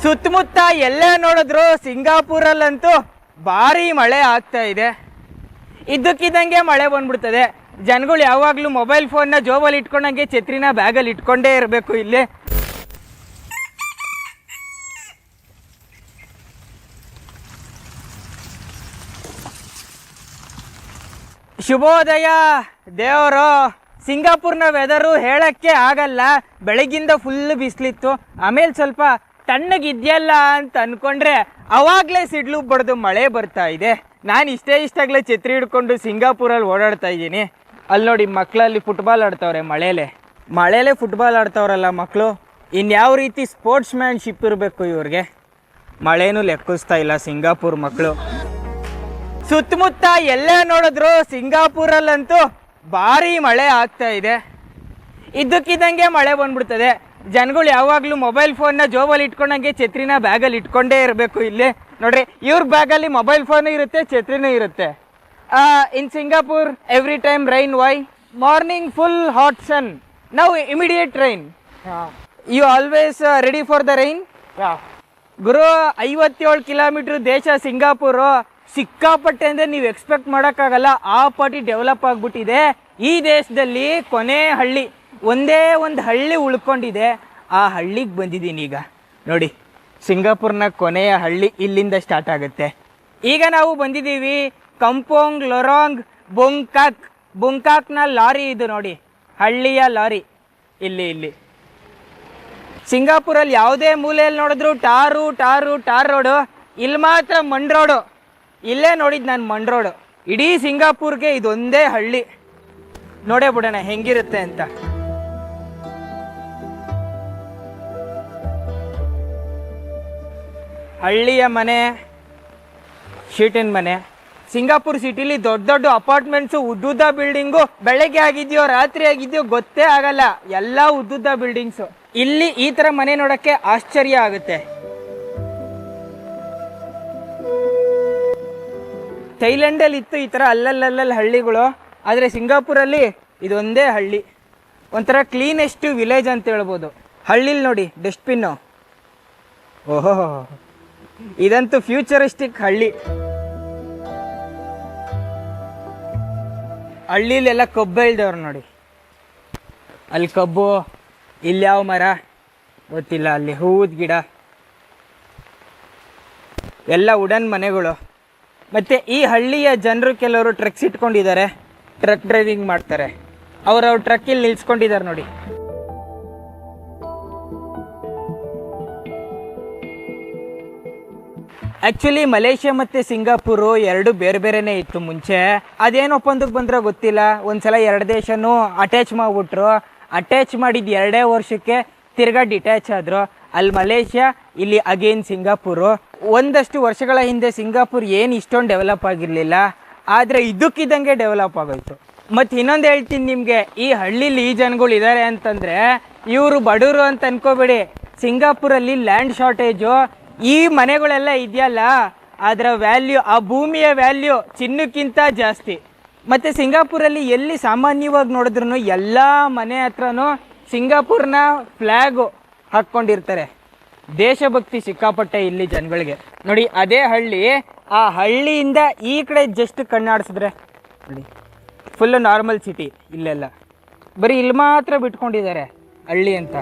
ಸುತ್ತಮುತ್ತ ಎಲ್ಲೇ ನೋಡಿದ್ರು ಸಿಂಗಾಪುರಲ್ಲಂತೂ ಭಾರಿ ಮಳೆ ಆಗ್ತಾ ಇದೆ. ಇದ್ದಕ್ಕಿದ್ದಂಗೆ ಮಳೆ ಬಂದ್ಬಿಡ್ತದೆ. ಜನಗಳು ಯಾವಾಗಲೂ ಮೊಬೈಲ್ ಫೋನ್ನ ಜೋಬಲ್ಲಿ ಇಟ್ಕೊಂಡಂಗೆ ಛತ್ರಿನ ಬ್ಯಾಗಲ್ಲಿ ಇಟ್ಕೊಂಡೇ ಇರಬೇಕು. ಇಲ್ಲಿ ಶುಭೋದಯ ದೇವರು. ಸಿಂಗಾಪುರ್ನ ವೆದರು ಹೇಳಕ್ಕೆ ಆಗಲ್ಲ. ಬೆಳಗಿಂದ ಫುಲ್ ಬಿಸಿಲಿತ್ತು, ಆಮೇಲೆ ಸ್ವಲ್ಪ ತಣ್ಣಗಿದೆಯಲ್ಲ ಅಂತ ಅಂದ್ಕೊಂಡ್ರೆ ಅವಾಗಲೇ ಸಿಡ್ಲು ಬಡ್ದು ಮಳೆ ಬರ್ತಾ ಇದೆ. ನಾನು ಇಷ್ಟಾಗಲೇ ಛತ್ರಿ ಹಿಡ್ಕೊಂಡು ಸಿಂಗಾಪುರಲ್ಲಿ ಓಡಾಡ್ತಾ ಇದ್ದೀನಿ. ಅಲ್ಲಿ ನೋಡಿ ಮಕ್ಕಳಲ್ಲಿ ಫುಟ್ಬಾಲ್ ಆಡ್ತವ್ರೆ. ಮಳೆಲೇ ಫುಟ್ಬಾಲ್ ಆಡ್ತವ್ರಲ್ಲ ಮಕ್ಕಳು. ಇನ್ಯಾವ ರೀತಿ ಸ್ಪೋರ್ಟ್ಸ್ ಮ್ಯಾನ್ಶಿಪ್ ಇರಬೇಕು ಇವ್ರಿಗೆ. ಮಳೆನೂ ಲೆಕ್ಕಿಸ್ತಾ ಇಲ್ಲ ಸಿಂಗಾಪುರ್ ಮಕ್ಕಳು. ಸುತ್ತಮುತ್ತ ಎಲ್ಲೇ ನೋಡಿದ್ರು ಸಿಂಗಾಪುರಲ್ಲಂತೂ ಭಾರಿ ಮಳೆ ಆಗ್ತಾ ಇದೆ. ಇದ್ದಕ್ಕಿದ್ದಂಗೆ ಮಳೆ ಬಂದ್ಬಿಡ್ತದೆ. ಜನಗಳು ಯಾವಾಗಲೂ ಮೊಬೈಲ್ ಫೋನ್ನ ಜೋಬಲ್ಲಿ ಇಟ್ಕೊಂಡಂಗೆ ಛತ್ರಿನ ಬ್ಯಾಗಲ್ಲಿ ಇಟ್ಕೊಂಡೇ ಇರಬೇಕು. ಇಲ್ಲಿ ನೋಡ್ರಿ, ಇವ್ರ ಬ್ಯಾಗಲ್ಲಿ ಮೊಬೈಲ್ ಫೋನು ಇರುತ್ತೆ, ಛತ್ರಿನೂ ಇರುತ್ತೆ. In Singapore every time rain. Why? Morning full hot sun, now immediate rain. You always ready for the rain? ಗುರು, 57 ಕಿಲೋಮೀಟ್ರ್ ದೇಶ ಸಿಂಗಾಪುರು. ಸಿಕ್ಕಾಪಟ್ಟೆ ಅಂದರೆ ನೀವು ಎಕ್ಸ್ಪೆಕ್ಟ್ ಮಾಡೋಕ್ಕಾಗಲ್ಲ. ಆ ಪಾಟಿ ಡೆವಲಪ್ ಆಗಿಬಿಟ್ಟಿದೆ. ಈ ದೇಶದಲ್ಲಿ ಕೊನೆ ಹಳ್ಳಿ, ಒಂದೇ ಒಂದು ಹಳ್ಳಿ ಉಳ್ಕೊಂಡಿದೆ. ಆ ಹಳ್ಳಿಗೆ ಬಂದಿದ್ದೀನಿ ಈಗ. ನೋಡಿ, ಸಿಂಗಾಪುರ್ನ ಕೊನೆಯ ಹಳ್ಳಿ ಇಲ್ಲಿಂದ ಸ್ಟಾರ್ಟ್ ಆಗುತ್ತೆ. ಈಗ ನಾವು ಬಂದಿದ್ದೀವಿ ಕಂಪೋಂಗ್ ಲೊರಾಂಗ್ ಬುಂಕಾಕ್ನ ಲಾರಿ. ಇದು ನೋಡಿ, ಹಳ್ಳಿಯ ಲಾರಿ. ಇಲ್ಲಿ ಸಿಂಗಾಪುರಲ್ಲಿ ಯಾವುದೇ ಮೂಲೆಯಲ್ಲಿ ನೋಡಿದ್ರು ಟಾರ್ ರೋಡು. ಇಲ್ಲಿ ಮಾತ್ರ ಮಣ್ ರೋಡು. ಇಲ್ಲೇ ನೋಡಿದ್ದು ನಾನು ಮಣ್ ರೋಡು. ಇಡೀ ಸಿಂಗಾಪುರ್ಗೆ ಇದೊಂದೇ ಹಳ್ಳಿ. ನೋಡೇ ಬಿಡೋಣ ಹೆಂಗಿರುತ್ತೆ ಅಂತ. ಹಳ್ಳಿಯ ಮನೆ, ಶೀಟಿನ ಮನೆ. ಸಿಂಗಾಪುರ್ ಸಿಟಿಲಿ ದೊಡ್ಡ ಅಪಾರ್ಟ್ಮೆಂಟ್ಸು, ಉದ್ದುದ್ದ ಬಿಲ್ಡಿಂಗು. ಬೆಳಗ್ಗೆ ಆಗಿದೆಯೋ ರಾತ್ರಿ ಆಗಿದೆಯೋ ಗೊತ್ತೇ ಆಗಲ್ಲ, ಎಲ್ಲ ಉದ್ದುದ್ದ ಬಿಲ್ಡಿಂಗ್ಸು. ಇಲ್ಲಿ ಈ ಥರ ಮನೆ ನೋಡೋಕ್ಕೆ ಆಶ್ಚರ್ಯ ಆಗುತ್ತೆ. ಥೈಲ್ಯಾಂಡಲ್ಲಿ ಇತ್ತು ಈ ಥರ ಅಲ್ಲಲ್ಲಿ ಹಳ್ಳಿಗಳು, ಆದರೆ ಸಿಂಗಾಪುರಲ್ಲಿ ಇದೊಂದೇ ಹಳ್ಳಿ. ಒಂಥರ ಕ್ಲೀನೆಸ್ಟ್ ವಿಲೇಜ್ ಅಂತ ಹೇಳ್ಬೋದು. ಹಳ್ಳಿಲಿ ನೋಡಿ ಡಸ್ಟ್ಬಿನ್ನು. ಓಹೋ, ಇದಂತೂ ಫ್ಯೂಚರಿಸ್ಟಿಕ್ ಹಳ್ಳಿ. ಹಳ್ಳಿಲೆಲ್ಲ ಕಬ್ಬು ಬೆಳೆದವ್ರು ನೋಡಿ. ಅಲ್ಲಿ ಕಬ್ಬು, ಇಲ್ಲಿ ಯಾವ ಮರ ಗೊತ್ತಿಲ್ಲ, ಅಲ್ಲಿ ಹೂವದ ಗಿಡ, ಎಲ್ಲ ವುಡನ್ ಮನೆಗಳು. ಮತ್ತು ಈ ಹಳ್ಳಿಯ ಜನರು ಕೆಲವರು ಟ್ರಕ್ಸ್ ಇಟ್ಕೊಂಡಿದ್ದಾರೆ, ಟ್ರಕ್ ಡ್ರೈವಿಂಗ್ ಮಾಡ್ತಾರೆ. ಅವ್ರ ಟ್ರಕ್ಕಿಲ್ಲಿ ನಿಲ್ಸ್ಕೊಂಡಿದ್ದಾರೆ ನೋಡಿ. ಆ್ಯಕ್ಚುಲಿ ಮಲೇಷ್ಯಾ ಮತ್ತು ಸಿಂಗಾಪುರು ಎರಡು ಬೇರೆನೇ ಇತ್ತು ಮುಂಚೆ. ಅದೇನು ಒಪ್ಪಂದಕ್ಕೆ ಬಂದ್ರೆ ಗೊತ್ತಿಲ್ಲ. ಒಂದ್ಸಲ ಎರಡು ದೇಶನೂ ಅಟ್ಯಾಚ್ ಮಾಡಿಬಿಟ್ರು. ಅಟ್ಯಾಚ್ ಮಾಡಿದ್ದು 2 ವರ್ಷಕ್ಕೆ ತಿರ್ಗಾ ಡಿಟ್ಯಾಚ್ ಆದರು. ಅಲ್ಲಿ ಮಲೇಷ್ಯಾ, ಇಲ್ಲಿ ಅಗೇನ್ ಸಿಂಗಾಪುರು. ಒಂದಷ್ಟು ವರ್ಷಗಳ ಹಿಂದೆ ಸಿಂಗಾಪುರ್ ಏನು ಇಷ್ಟೊಂದು ಡೆವಲಪ್ ಆಗಿರಲಿಲ್ಲ, ಆದರೆ ಇದ್ದಕ್ಕಿದ್ದಂಗೆ ಡೆವಲಪ್ ಆಗೋಯ್ತು. ಮತ್ತು ಇನ್ನೊಂದು ಹೇಳ್ತೀನಿ ನಿಮಗೆ, ಈ ಹಳ್ಳಿಲಿ ಈ ಜನಗಳು ಇದ್ದಾರೆ ಅಂತಂದರೆ ಇವರು ಬಡವರು ಅಂತ ಅನ್ಕೋಬೇಡಿ. ಸಿಂಗಾಪುರಲ್ಲಿ ಲ್ಯಾಂಡ್ ಶಾರ್ಟೇಜು. ಈ ಮನೆಗಳೆಲ್ಲ ಇದೆಯಲ್ಲ, ಅದರ ವ್ಯಾಲ್ಯೂ, ಆ ಭೂಮಿಯ ವ್ಯಾಲ್ಯೂ ಚಿನ್ನಕ್ಕಿಂತ ಜಾಸ್ತಿ. ಮತ್ತು ಸಿಂಗಾಪುರಲ್ಲಿ ಎಲ್ಲಿ ಸಾಮಾನ್ಯವಾಗಿ ನೋಡಿದ್ರು ಎಲ್ಲ ಮನೆ ಹತ್ರನೂ ಸಿಂಗಾಪುರ್ನ ಫ್ಲ್ಯಾಗು ಹಾಕ್ಕೊಂಡಿರ್ತಾರೆ. ದೇಶಭಕ್ತಿ ಸಿಕ್ಕಾಪಟ್ಟೆ ಇಲ್ಲಿ ಜನಗಳಿಗೆ. ನೋಡಿ, ಅದೇ ಹಳ್ಳಿ. ಆ ಹಳ್ಳಿಯಿಂದ ಈ ಕಡೆ ಜಸ್ಟ್ ಕಣ್ಣಾಡಿಸಿದ್ರೆ ನೋಡಿ ಫುಲ್ಲು ನಾರ್ಮಲ್ ಸಿಟಿ. ಇಲ್ಲೆಲ್ಲ ಬರೀ ಇಲ್ಲಿ ಮಾತ್ರ ಬಿಟ್ಕೊಂಡಿದ್ದಾರೆ ಹಳ್ಳಿ ಅಂತ.